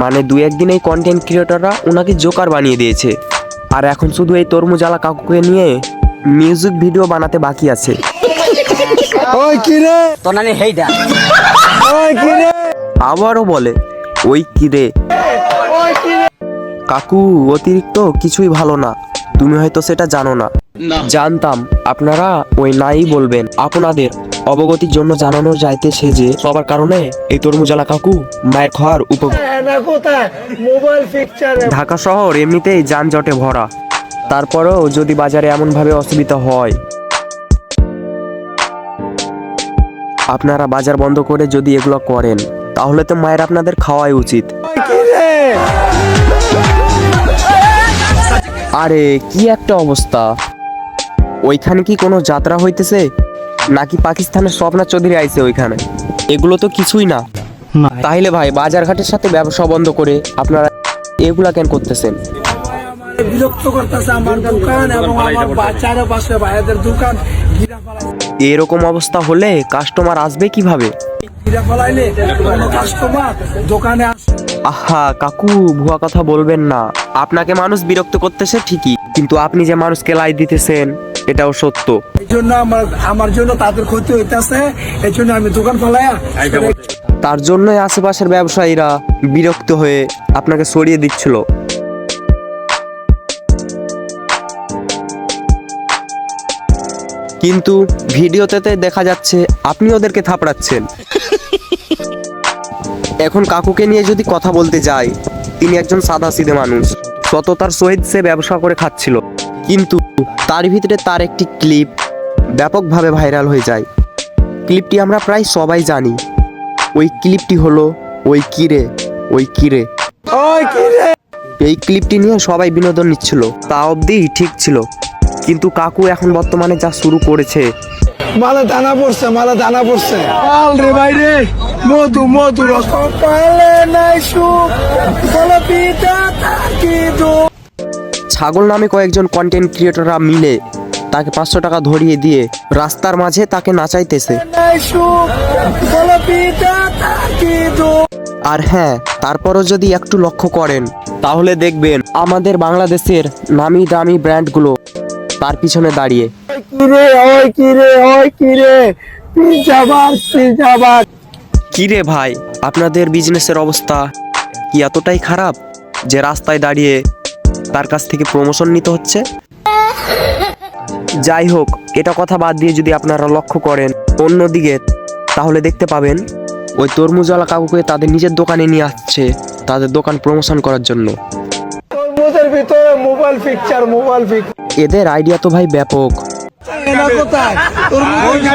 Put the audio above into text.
মানে দু একদিন এই কন্টেন্ট ক্রিয়েটররা ওনাকে জোকার বানিয়ে দিয়েছে, আর এখন শুধু এই তরমুজালা কাকুকে নিয়ে মিউজিক ভিডিও বানাতে বাকি আছে। ওই কিরে তোনানি হেইডা ওই কিরে আবারও বলে ওই কিরে। কাকু অতিরিক্ত কিছুই ভালো না, তুমি হয়তো সেটা জানো না। জানতাম আপনারা ওই নাই বলবেন। আপনাদের অবগতির জন্য জানানো যাইতেছে যে সবার কারণে এই তরমুজালা কাকু মায়ের খাওয়ার ঢাকা শহর এমনিতেই যানজটে ভরা, তারপরেও যদি বাজারে এমন ভাবে অসুবিধা হয়, আপনারা বাজার বন্ধ করে যদি এগুলো করেন তাহলে তো মায়ের আপনাদের খাওয়াই উচিত। আরে কি একটা অবস্থা, ওইখানে কি কোনো যাত্রা হইতেছে নাকি পাকিস্তানের স্বপ্না চৌধুরী আইছে ওইখানে? এগুলো তো কিছুই না। তাইলে ভাই বাজার ঘাটের সাথে ব্যবসা বন্ধ করে আপনারা এগুলা কেন করতেছেন? বিরক্ত করতেছে আমার দোকান এবং আমার বাচ্চারা পাশে ভাইদের দোকান ঘিরা ফেলাইছে। এরকম অবস্থা হলে কাস্টমার আসবে কিভাবে? ঘিরা ফেলাইলে কোনো কাস্টমার দোকানে আসে। আহা কাকু ভুয়া কথা বলবেন না, আপনাকে মানুষ বিরক্ত করতেছে ঠিকই, কিন্তু আপনি যে মানুষকে লাই দিতেছেন এটাও সত্য। এই জন্য আমার জন্য তাদের ক্ষতি হইতেছে, এই জন্য আমি দোকান ফেলাইয়া তার জন্যই আশেপাশের ব্যবসায়ীরা বিরক্ত হয়ে আপনাকে সরিয়ে দিচ্ছিল। কিন্তু ভিডিওতে দেখা যাচ্ছে আপনি ওদেরকে থাপড়াচ্ছেন। এখন কাকুকে নিয়ে যদি কথা বলতে যাই, তিনি একজন সাদাসিধে মানুষ, সততার সহিত সে ব্যবসা করে খাচ্ছিল, কিন্তু তার ভিতরে তার একটি ক্লিপ ব্যাপকভাবে ভাইরাল হয়ে যায়। ক্লিপটি আমরা প্রায় সবাই জানি। ওই ক্লিপটি হলো ওই কিরে ওই কিরে। ওই কিরে এই ক্লিপটি নিয়ে সবাই বিনোদন নিচ্ছিল, তা অবধি ঠিক ছিল, কিন্তু কাকু এখন বর্তমানে যা শুরু করেছে, মালা দানা পড়ছে, মালা দানা পড়ছে। আল রে ভাই রে, মধু মধু রস পালে নাই সুখ বলো পিতা তাকি দো। ছাগল নামে কয়েকজন কন্টেন্ট ক্রিয়েটররা মিলে তাকে 500 টাকা ধরিয়ে দিয়ে রাস্তার মাঝে তাকে নাচাইতেছে। নাই সুখ বলো পিতা তাকি দো। আর হ্যাঁ, তারপরও যদি একটু লক্ষ্য করেন তাহলে দেখবেন আমাদের বাংলাদেশের নামি দামি ব্র্যান্ডগুলো তার পিছনে দাঁড়িয়ে। কিরে ওই কিরে ওই কিরে পিজাবার কিরে ভাই, আপনাদের বিজনেসের অবস্থা কি এতটাই খারাপ যে রাস্তায় দাঁড়িয়ে তার কাছ থেকে প্রমোশন নিতে হচ্ছে? যাই হোক, এটা কথা বাদ দিয়ে যদি আপনারা লক্ষ্য করেন অন্যদিকে, তাহলে দেখতে পাবেন ওই তরমুজওয়ালা কাকুকে তাদের নিজের দোকানে নিয়ে আসছে তাদের দোকান প্রমোশন করার জন্য। তরমুজের ভিতরে মোবাইল পিকচার এদের আইডিয়া তো ভাই ব্যাপক। কোথায় তরমুজ